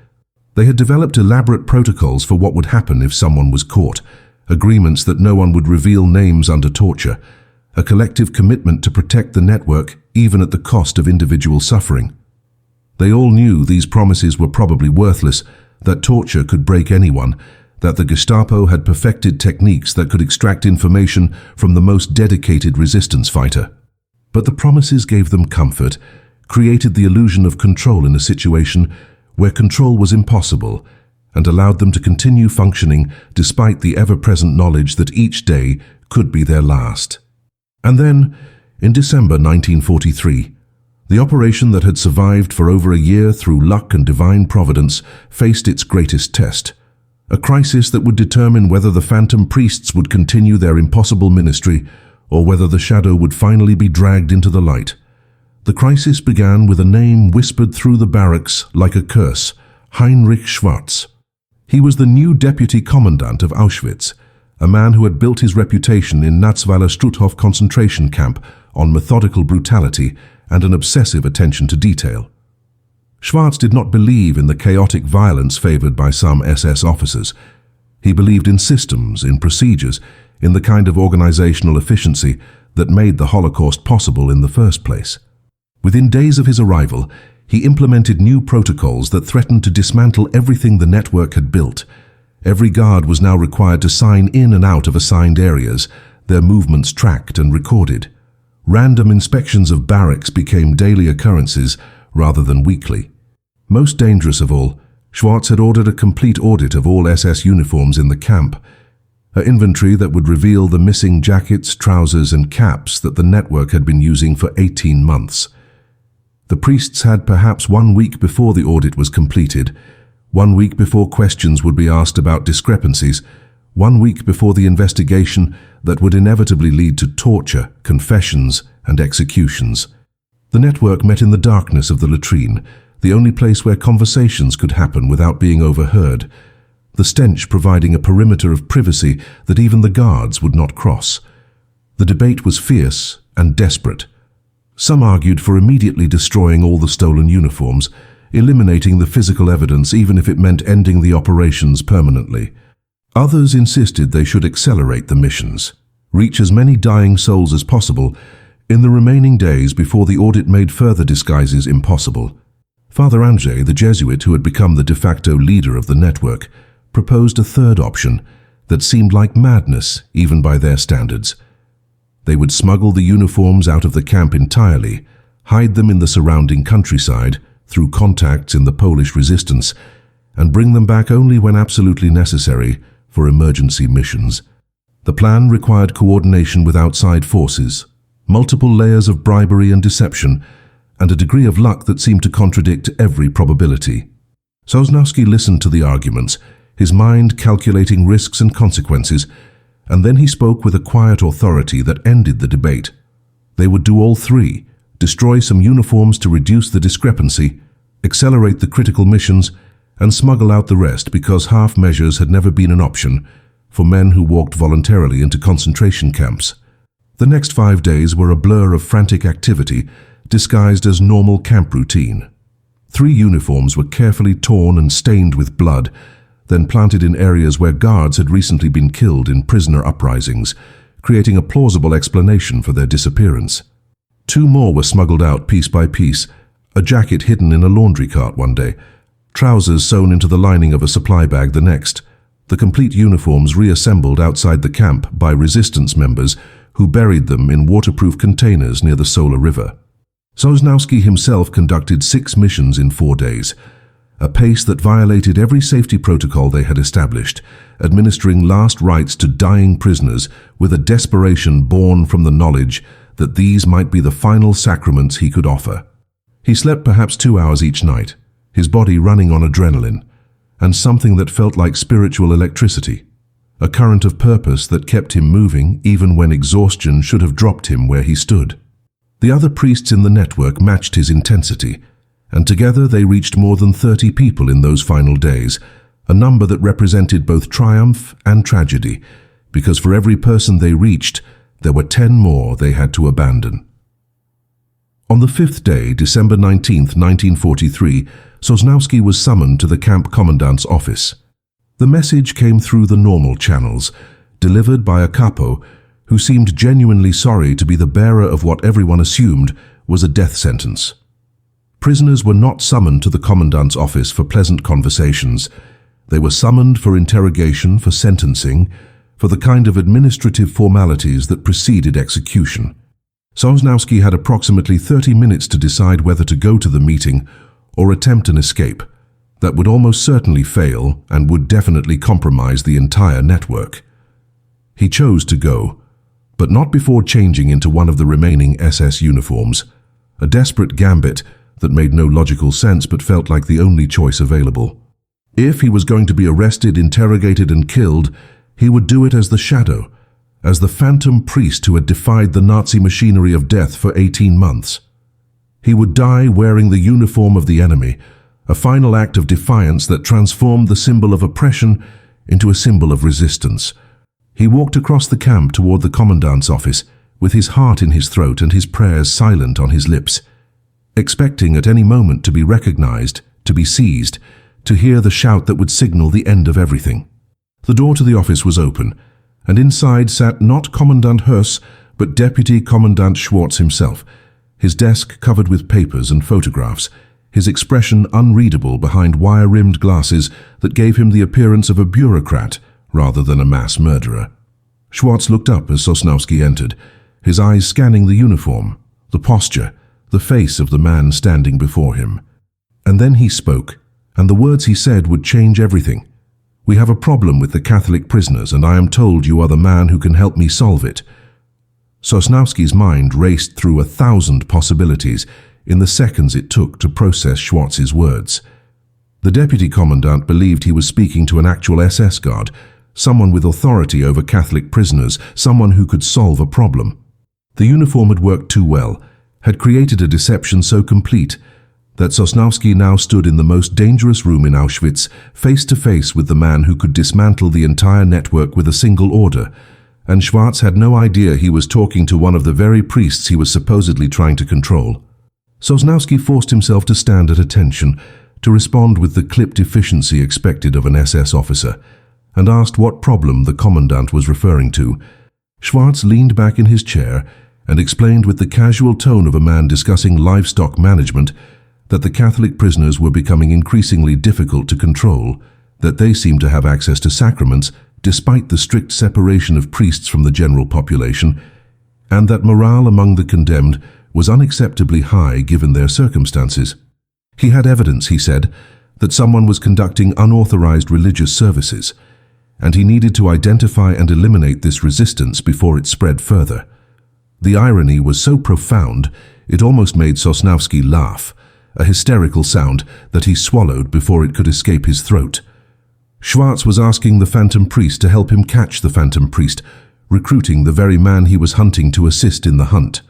A: They had developed elaborate protocols for what would happen if someone was caught, agreements that no one would reveal names under torture, a collective commitment to protect the network even at the cost of individual suffering. They all knew these promises were probably worthless, that torture could break anyone, that the Gestapo had perfected techniques that could extract information from the most dedicated resistance fighter. But the promises gave them comfort, created the illusion of control in a situation where control was impossible, and allowed them to continue functioning despite the ever-present knowledge that each day could be their last. And then, in December 1943, the operation that had survived for over a year through luck and divine providence faced its greatest test, a crisis that would determine whether the phantom priests would continue their impossible ministry or whether the shadow would finally be dragged into the light. The crisis began with a name whispered through the barracks like a curse: Heinrich Schwarz. He was the new deputy commandant of Auschwitz, a man who had built his reputation in Natzweiler Struthof concentration camp on methodical brutality and an obsessive attention to detail. Schwarz did not believe in the chaotic violence favored by some SS officers. He believed in systems, in procedures, in the kind of organizational efficiency that made the Holocaust possible in the first place. Within days of his arrival, he implemented new protocols that threatened to dismantle everything the network had built. Every guard was now required to sign in and out of assigned areas, their movements tracked and recorded. Random inspections of barracks became daily occurrences rather than weekly. Most dangerous of all, Schwarz had ordered a complete audit of all SS uniforms in the camp, an inventory that would reveal the missing jackets, trousers, and caps that the network had been using for 18 months. The priests had perhaps 1 week before the audit was completed, 1 week before questions would be asked about discrepancies, 1 week before the investigation that would inevitably lead to torture, confessions, and executions. The network met in the darkness of the latrine, the only place where conversations could happen without being overheard, the stench providing a perimeter of privacy that even the guards would not cross. The debate was fierce and desperate. Some argued for immediately destroying all the stolen uniforms, eliminating the physical evidence even if it meant ending the operations permanently. Others insisted they should accelerate the missions, reach as many dying souls as possible in the remaining days before the audit made further disguises impossible. Father Piotr, the Jesuit who had become the de facto leader of the network, proposed a third option that seemed like madness even by their standards. They would smuggle the uniforms out of the camp entirely, hide them in the surrounding countryside through contacts in the Polish resistance, and bring them back only when absolutely necessary for emergency missions. The plan required coordination with outside forces, multiple layers of bribery and deception, and a degree of luck that seemed to contradict every probability. Sosnowski listened to the arguments, his mind calculating risks and consequences, and then he spoke with a quiet authority that ended the debate. They would do all three: destroy some uniforms to reduce the discrepancy, accelerate the critical missions, and smuggle out the rest because half measures had never been an option for men who walked voluntarily into concentration camps. The next 5 days were a blur of frantic activity disguised as normal camp routine. 3 uniforms were carefully torn and stained with blood, then planted in areas where guards had recently been killed in prisoner uprisings, creating a plausible explanation for their disappearance. 2 more were smuggled out piece by piece, a jacket hidden in a laundry cart one day, trousers sewn into the lining of a supply bag the next, the complete uniforms reassembled outside the camp by resistance members who buried them in waterproof containers near the Solar River. Sosnowski himself conducted 6 missions in 4 days, a pace that violated every safety protocol they had established, administering last rites to dying prisoners with a desperation born from the knowledge that these might be the final sacraments he could offer. He slept perhaps 2 hours each night, his body running on adrenaline, and something that felt like spiritual electricity, a current of purpose that kept him moving even when exhaustion should have dropped him where he stood. The other priests in the network matched his intensity, and together they reached more than 30 people in those final days, a number that represented both triumph and tragedy, because for every person they reached, there were 10 more they had to abandon. On the 5th day, December 19, 1943, Sosnowski was summoned to the camp commandant's office. The message came through the normal channels, delivered by a capo who seemed genuinely sorry to be the bearer of what everyone assumed was a death sentence. Prisoners were not summoned to the commandant's office for pleasant conversations. They were summoned for interrogation, for sentencing, for the kind of administrative formalities that preceded execution. Sosnowski had approximately 30 minutes to decide whether to go to the meeting or attempt an escape that would almost certainly fail and would definitely compromise the entire network. He chose to go, but not before changing into one of the remaining SS uniforms, a desperate gambit that made no logical sense but felt like the only choice available. If he was going to be arrested, interrogated, and killed, he would do it as the shadow, as the phantom priest who had defied the Nazi machinery of death for 18 months. He would die wearing the uniform of the enemy, a final act of defiance that transformed the symbol of oppression into a symbol of resistance. He walked across the camp toward the commandant's office, with his heart in his throat and his prayers silent on his lips, expecting at any moment to be recognized, to be seized, to hear the shout that would signal the end of everything. The door to the office was open, and inside sat not Commandant Höss, but Deputy Commandant Schwarz himself, his desk covered with papers and photographs, his expression unreadable behind wire-rimmed glasses that gave him the appearance of a bureaucrat rather than a mass murderer. Schwarz looked up as Sosnowski entered, his eyes scanning the uniform, the posture, the face of the man standing before him. And then he spoke, and the words he said would change everything. "We have a problem with the Catholic prisoners, and I am told you are the man who can help me solve it." Sosnowski's mind raced through 1,000 possibilities in the seconds it took to process Schwarz's words. The deputy commandant believed he was speaking to an actual SS guard, someone with authority over Catholic prisoners, someone who could solve a problem. The uniform had worked too well, had created a deception so complete that Sosnowski now stood in the most dangerous room in Auschwitz, face to face with the man who could dismantle the entire network with a single order, and Schwarz had no idea he was talking to one of the very priests he was supposedly trying to control. Sosnowski forced himself to stand at attention, to respond with the clipped efficiency expected of an SS officer, and asked what problem the commandant was referring to. Schwarz leaned back in his chair and explained with the casual tone of a man discussing livestock management that the Catholic prisoners were becoming increasingly difficult to control, that they seemed to have access to sacraments despite the strict separation of priests from the general population, and that morale among the condemned was unacceptably high given their circumstances. He had evidence, he said, that someone was conducting unauthorized religious services, and he needed to identify and eliminate this resistance before it spread further. The irony was so profound, it almost made Sosnowski laugh, a hysterical sound that he swallowed before it could escape his throat. Schwarz was asking the phantom priest to help him catch the phantom priest, recruiting the very man he was hunting to assist in the hunt.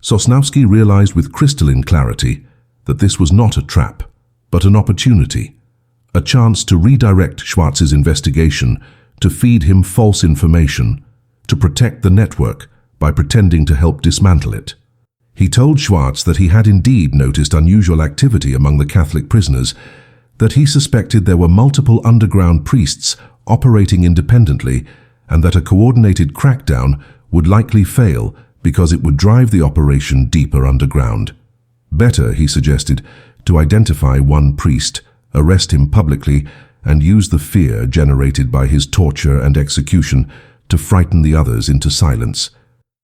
A: Sosnowski realized with crystalline clarity that this was not a trap, but an opportunity, a chance to redirect Schwarz's investigation, to feed him false information, to protect the network by pretending to help dismantle it. He told Schwarz that he had indeed noticed unusual activity among the Catholic prisoners, that he suspected there were multiple underground priests operating independently, and that a coordinated crackdown would likely fail because it would drive the operation deeper underground. Better, he suggested, to identify one priest, arrest him publicly, and use the fear generated by his torture and execution to frighten the others into silence.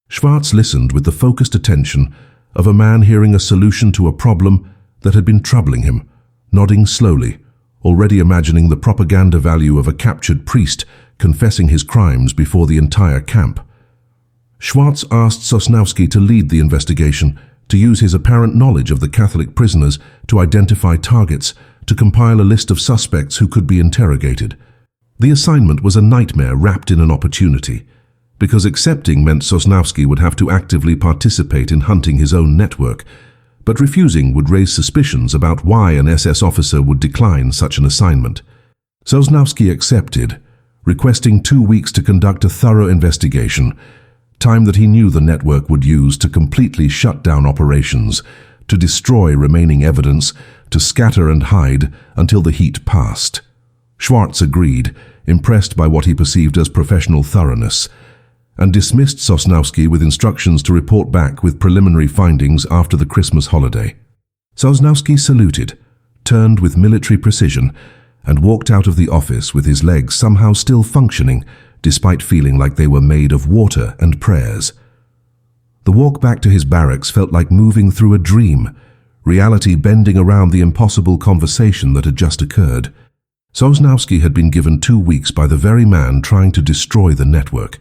A: Schwarz listened with the focused attention of a man hearing a solution to a problem that had been troubling him, nodding slowly, already imagining the propaganda value of a captured priest confessing his crimes before the entire camp. Schwarz asked Sosnowski to lead the investigation, to use his apparent knowledge of the Catholic prisoners to identify targets, to compile a list of suspects who could be interrogated. The assignment was a nightmare wrapped in an opportunity, because accepting meant Sosnowski would have to actively participate in hunting his own network, but refusing would raise suspicions about why an SS officer would decline such an assignment. Sosnowski accepted, requesting 2 weeks to conduct a thorough investigation, time that he knew the network would use to completely shut down operations, to destroy remaining evidence, to scatter and hide until the heat passed. Schwarz agreed, impressed by what he perceived as professional thoroughness. and dismissed Sosnowski with instructions to report back with preliminary findings after the Christmas holiday. Sosnowski saluted, turned with military precision, and walked out of the office with his legs somehow still functioning, despite feeling like they were made of water and prayers. The walk back to his barracks felt like moving through a dream, reality bending around the impossible conversation that had just occurred. Sosnowski had been given 2 weeks by the very man trying to destroy the network,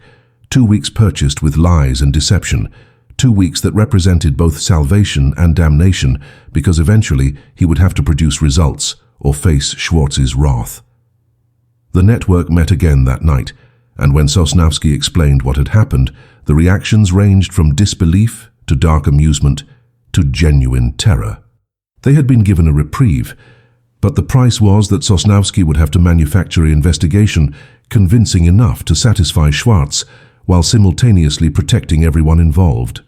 A: 2 weeks purchased with lies and deception, 2 weeks that represented both salvation and damnation, because eventually he would have to produce results or face Schwarz's wrath. The network met again that night, and when Sosnowski explained what had happened, the reactions ranged from disbelief to dark amusement to genuine terror. They had been given a reprieve, but the price was that Sosnowski would have to manufacture an investigation convincing enough to satisfy Schwarz while simultaneously protecting everyone involved.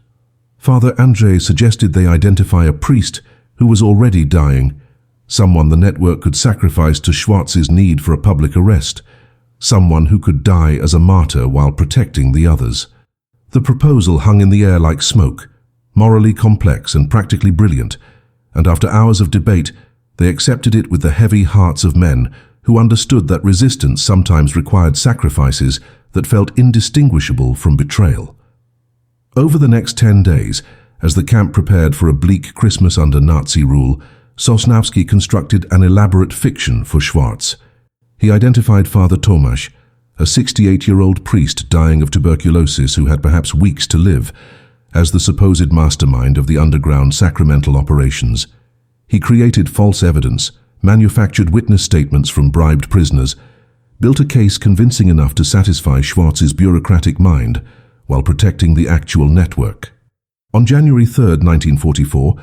A: Father Andrei suggested they identify a priest who was already dying, someone the network could sacrifice to Schwarz's need for a public arrest, someone who could die as a martyr while protecting the others. The proposal hung in the air like smoke, morally complex and practically brilliant, and after hours of debate, they accepted it with the heavy hearts of men who understood that resistance sometimes required sacrifices that felt indistinguishable from betrayal. Over the next 10 days, as the camp prepared for a bleak Christmas under Nazi rule, Sosnowski constructed an elaborate fiction for Schwarz. He identified Father Tomasz, a 68-year-old priest dying of tuberculosis who had perhaps weeks to live, as the supposed mastermind of the underground sacramental operations. He created false evidence, manufactured witness statements from bribed prisoners, built a case convincing enough to satisfy Schwarz's bureaucratic mind while protecting the actual network. On January 3, 1944,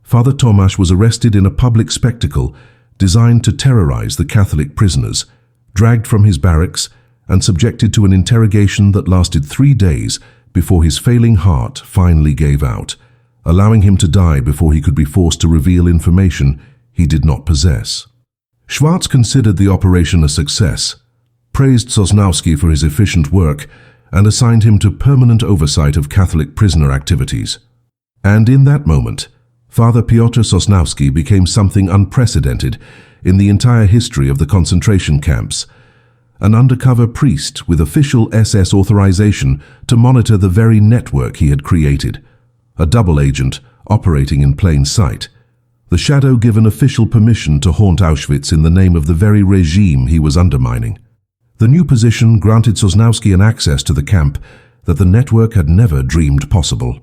A: Father Tomasz was arrested in a public spectacle designed to terrorize the Catholic prisoners, dragged from his barracks and subjected to an interrogation that lasted 3 days before his failing heart finally gave out, allowing him to die before he could be forced to reveal information he did not possess. Schwarz considered the operation a success, praised Sosnowski for his efficient work, and assigned him to permanent oversight of Catholic prisoner activities. And in that moment, Father Piotr Sosnowski became something unprecedented in the entire history of the concentration camps, an undercover priest with official SS authorization to monitor the very network he had created, a double agent operating in plain sight, the shadow given official permission to haunt Auschwitz in the name of the very regime he was undermining. The new position granted Sosnowski an access to the camp that the network had never dreamed possible.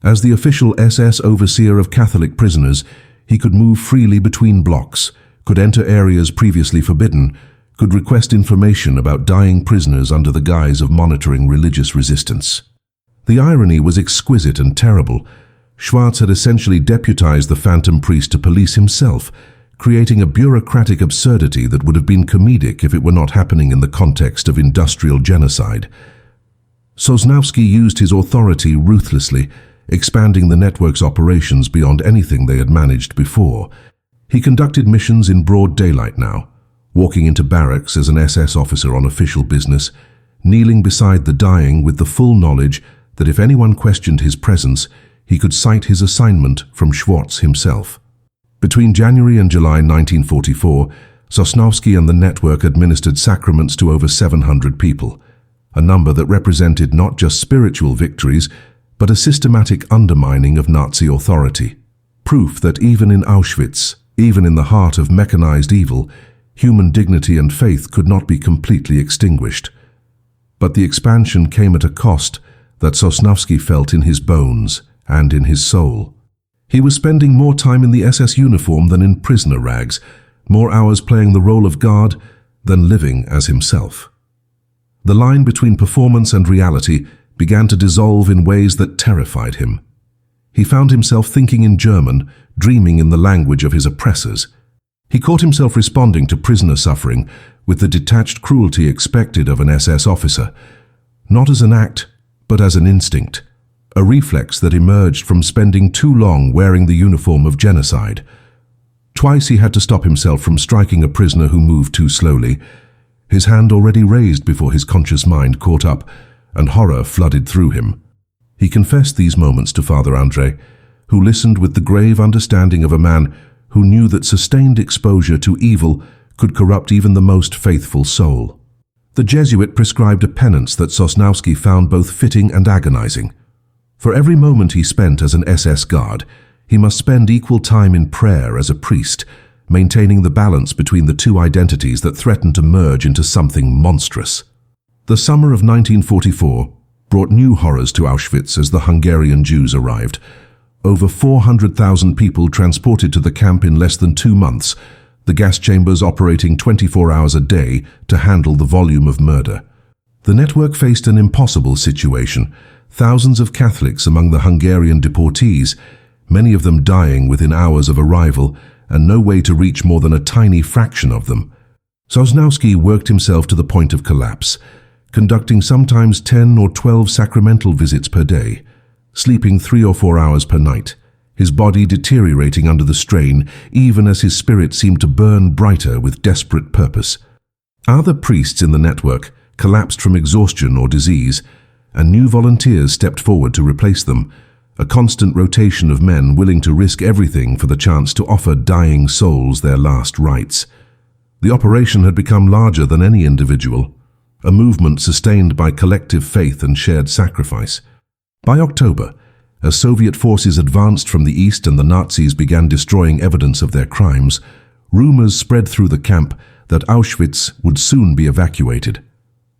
A: As the official SS overseer of Catholic prisoners, he could move freely between blocks, could enter areas previously forbidden, could request information about dying prisoners under the guise of monitoring religious resistance. The irony was exquisite and terrible. Schwarz had essentially deputized the phantom priest to police himself, creating a bureaucratic absurdity that would have been comedic if it were not happening in the context of industrial genocide. Sosnowski used his authority ruthlessly, expanding the network's operations beyond anything they had managed before. He conducted missions in broad daylight now, walking into barracks as an SS officer on official business, kneeling beside the dying with the full knowledge that if anyone questioned his presence, he could cite his assignment from Schwarz himself. Between January and July 1944, Sosnowski and the network administered sacraments to over 700 people, a number that represented not just spiritual victories, but a systematic undermining of Nazi authority. Proof that even in Auschwitz, even in the heart of mechanized evil, human dignity and faith could not be completely extinguished. But the expansion came at a cost that Sosnowski felt in his bones and in his soul. He was spending more time in the SS uniform than in prisoner rags, more hours playing the role of guard than living as himself. The line between performance and reality began to dissolve in ways that terrified him. He found himself thinking in German, dreaming in the language of his oppressors. He caught himself responding to prisoner suffering with the detached cruelty expected of an SS officer, not as an act, but as an instinct, a reflex that emerged from spending too long wearing the uniform of genocide. Twice he had to stop himself from striking a prisoner who moved too slowly, his hand already raised before his conscious mind caught up, and horror flooded through him. He confessed these moments to Father André, who listened with the grave understanding of a man who knew that sustained exposure to evil could corrupt even the most faithful soul. The Jesuit prescribed a penance that Sosnowski found both fitting and agonizing. For every moment he spent as an SS guard, he must spend equal time in prayer as a priest, maintaining the balance between the two identities that threatened to merge into something monstrous. The summer of 1944 brought new horrors to Auschwitz as the Hungarian Jews arrived. Over 400,000 people transported to the camp in less than 2 months, the gas chambers operating 24 hours a day to handle the volume of murder. The network faced an impossible situation. Thousands of Catholics among the Hungarian deportees, many of them dying within hours of arrival, and no way to reach more than a tiny fraction of them. Sosnowski worked himself to the point of collapse, conducting sometimes 10 or 12 sacramental visits per day, sleeping 3 or 4 hours per night, his body deteriorating under the strain, even as his spirit seemed to burn brighter with desperate purpose. Other priests in the network collapsed from exhaustion or disease, and new volunteers stepped forward to replace them, a constant rotation of men willing to risk everything for the chance to offer dying souls their last rites. The operation had become larger than any individual, a movement sustained by collective faith and shared sacrifice. By October, as Soviet forces advanced from the east and the Nazis began destroying evidence of their crimes, rumors spread through the camp that Auschwitz would soon be evacuated.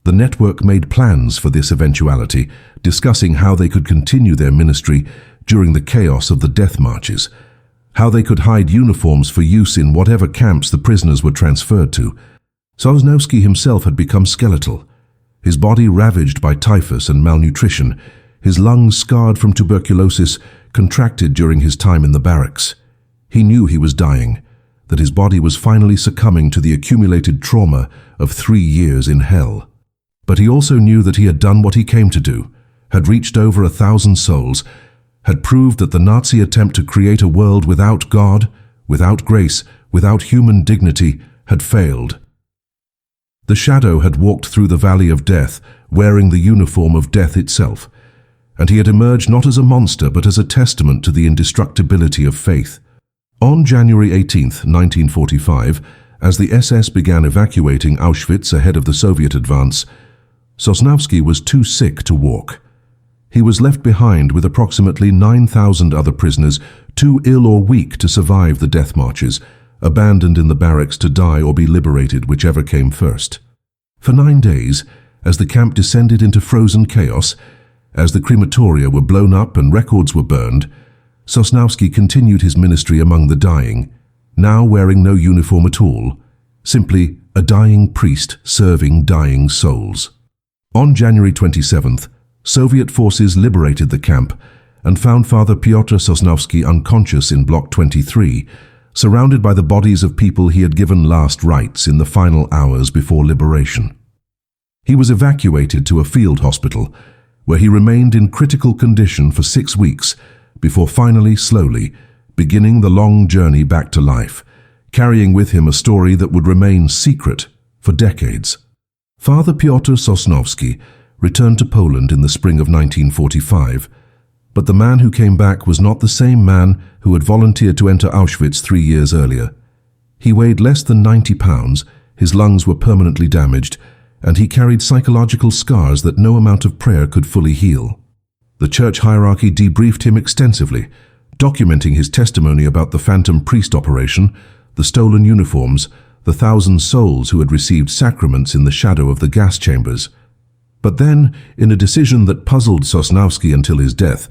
A: The network made plans for this eventuality, discussing how they could continue their ministry during the chaos of the death marches, how they could hide uniforms for use in whatever camps the prisoners were transferred to. Sosnowski himself had become skeletal, his body ravaged by typhus and malnutrition, his lungs scarred from tuberculosis, contracted during his time in the barracks. He knew he was dying, that his body was finally succumbing to the accumulated trauma of 3 years in hell. But he also knew that he had done what he came to do, had reached over 1,000 souls, had proved that the Nazi attempt to create a world without God, without grace, without human dignity, had failed. The shadow had walked through the valley of death, wearing the uniform of death itself, and he had emerged not as a monster but as a testament to the indestructibility of faith. On January 18, 1945, as the SS began evacuating Auschwitz ahead of the Soviet advance, Sosnowski was too sick to walk. He was left behind with approximately 9,000 other prisoners, too ill or weak to survive the death marches, abandoned in the barracks to die or be liberated, whichever came first. For 9 days, as the camp descended into frozen chaos, as the crematoria were blown up and records were burned, Sosnowski continued his ministry among the dying, now wearing no uniform at all, simply a dying priest serving dying souls. On January 27th, Soviet forces liberated the camp and found Father Piotr Sosnowski unconscious in Block 23, surrounded by the bodies of people he had given last rites in the final hours before liberation. He was evacuated to a field hospital, where he remained in critical condition for 6 weeks before finally, slowly, beginning the long journey back to life, carrying with him a story that would remain secret for decades. Father Piotr Sosnowski returned to Poland in the spring of 1945, but the man who came back was not the same man who had volunteered to enter Auschwitz 3 years earlier. He weighed less than 90 pounds, his lungs were permanently damaged, and he carried psychological scars that no amount of prayer could fully heal. The church hierarchy debriefed him extensively, documenting his testimony about the phantom priest operation, the stolen uniforms, the 1,000 souls who had received sacraments in the shadow of the gas chambers. But then, in a decision that puzzled Sosnowski until his death,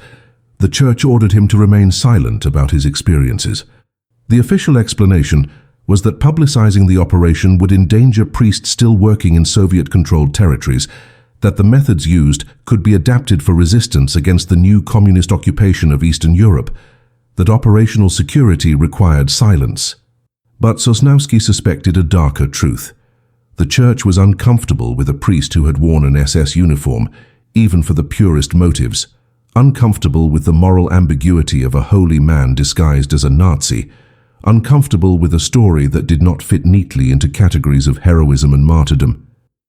A: the church ordered him to remain silent about his experiences. The official explanation was that publicizing the operation would endanger priests still working in Soviet-controlled territories, that the methods used could be adapted for resistance against the new communist occupation of Eastern Europe, that operational security required silence. But Sosnowski suspected a darker truth. The church was uncomfortable with a priest who had worn an SS uniform, even for the purest motives, uncomfortable with the moral ambiguity of a holy man disguised as a Nazi, uncomfortable with a story that did not fit neatly into categories of heroism and martyrdom.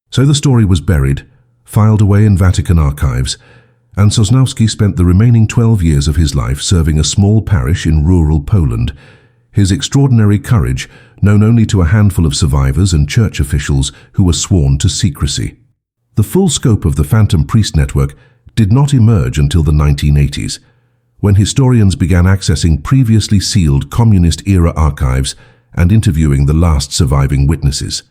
A: So the story was buried, filed away in Vatican archives, and Sosnowski spent the remaining 12 years of his life serving a small parish in rural Poland. His extraordinary courage, known only to a handful of survivors and church officials who were sworn to secrecy. The full scope of the Phantom Priest network did not emerge until the 1980s, when historians began accessing previously sealed communist-era archives and interviewing the last surviving witnesses.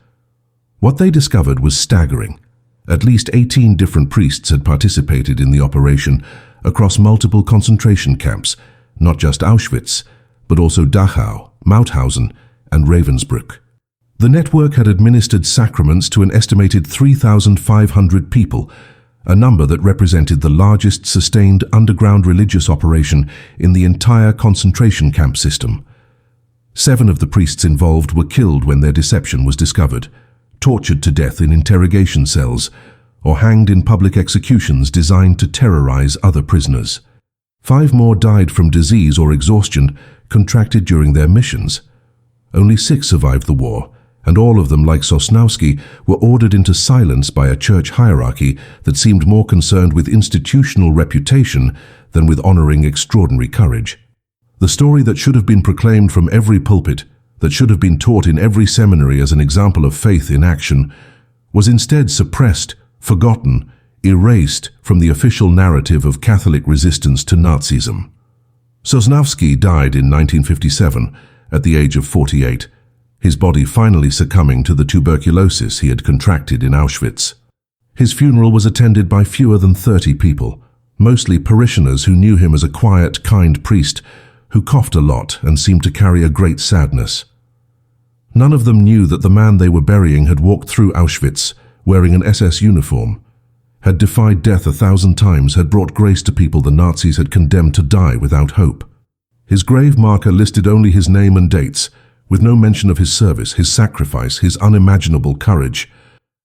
A: What they discovered was staggering. At least 18 different priests had participated in the operation across multiple concentration camps, not just Auschwitz, but also Dachau, Mauthausen, and Ravensbrück. The network had administered sacraments to an estimated 3,500 people, a number that represented the largest sustained underground religious operation in the entire concentration camp system. 7 of the priests involved were killed when their deception was discovered, tortured to death in interrogation cells, or hanged in public executions designed to terrorize other prisoners. 5 more died from disease or exhaustion contracted during their missions. Only 6 survived the war, and all of them, like Sosnowski, were ordered into silence by a church hierarchy that seemed more concerned with institutional reputation than with honoring extraordinary courage. The story that should have been proclaimed from every pulpit, that should have been taught in every seminary as an example of faith in action, was instead suppressed, forgotten, erased from the official narrative of Catholic resistance to Nazism. Sosnowski died in 1957 at the age of 48, his body finally succumbing to the tuberculosis he had contracted in Auschwitz. His funeral was attended by fewer than 30 people, mostly parishioners who knew him as a quiet, kind priest who coughed a lot and seemed to carry a great sadness. None of them knew that the man they were burying had walked through Auschwitz wearing an SS uniform, had defied death 1,000 times, had brought grace to people the Nazis had condemned to die without hope. His grave marker listed only his name and dates, with no mention of his service, his sacrifice, his unimaginable courage.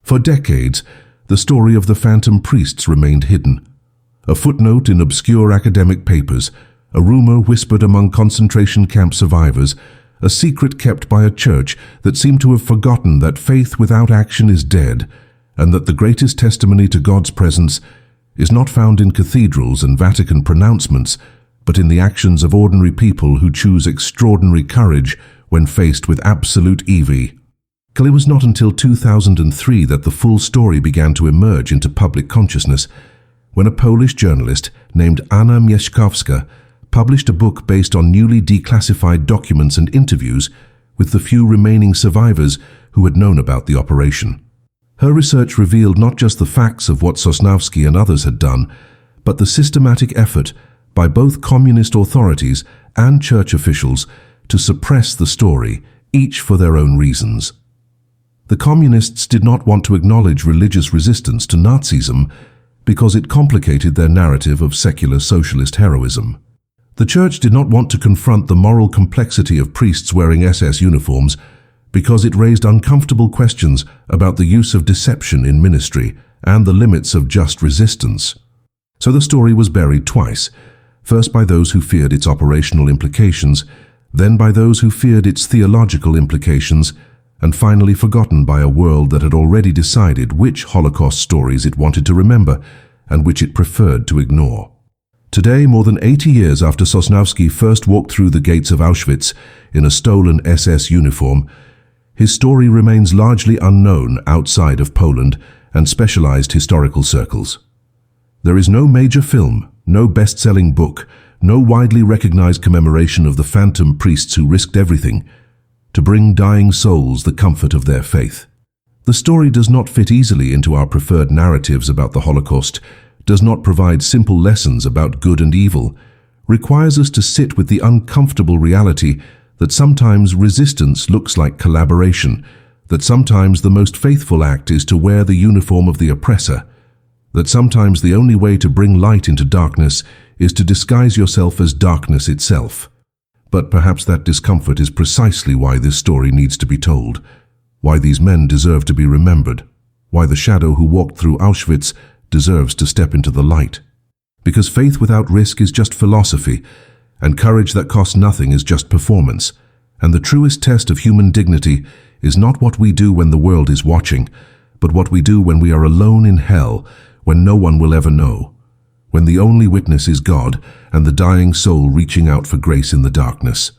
A: For decades, the story of the Phantom Priests remained hidden. A footnote in obscure academic papers, a rumor whispered among concentration camp survivors, a secret kept by a church that seemed to have forgotten that faith without action is dead, and that the greatest testimony to God's presence is not found in cathedrals and Vatican pronouncements, but in the actions of ordinary people who choose extraordinary courage when faced with absolute evil. It was not until 2003 that the full story began to emerge into public consciousness, when a Polish journalist named Anna Mieszkowska published a book based on newly declassified documents and interviews with the few remaining survivors who had known about the operation. Her research revealed not just the facts of what Sosnowski and others had done, but the systematic effort by both communist authorities and church officials to suppress the story, each for their own reasons. The communists did not want to acknowledge religious resistance to Nazism because it complicated their narrative of secular socialist heroism. The church did not want to confront the moral complexity of priests wearing SS uniforms because it raised uncomfortable questions about the use of deception in ministry and the limits of just resistance. So the story was buried twice, first by those who feared its operational implications, then by those who feared its theological implications, and finally forgotten by a world that had already decided which Holocaust stories it wanted to remember and which it preferred to ignore. Today, more than 80 years after Sosnowski first walked through the gates of Auschwitz in a stolen SS uniform, his story remains largely unknown outside of Poland and specialized historical circles. There is no major film, no best-selling book, no widely recognized commemoration of the Phantom Priests who risked everything to bring dying souls the comfort of their faith. The story does not fit easily into our preferred narratives about the Holocaust, does not provide simple lessons about good and evil, requires us to sit with the uncomfortable reality that sometimes resistance looks like collaboration, that sometimes the most faithful act is to wear the uniform of the oppressor, that sometimes the only way to bring light into darkness is to disguise yourself as darkness itself. But perhaps that discomfort is precisely why this story needs to be told, why these men deserve to be remembered, why the shadow who walked through Auschwitz deserves to step into the light. Because faith without risk is just philosophy, and courage that costs nothing is just performance, and the truest test of human dignity is not what we do when the world is watching, but what we do when we are alone in hell, when no one will ever know, when the only witness is God and the dying soul reaching out for grace in the darkness.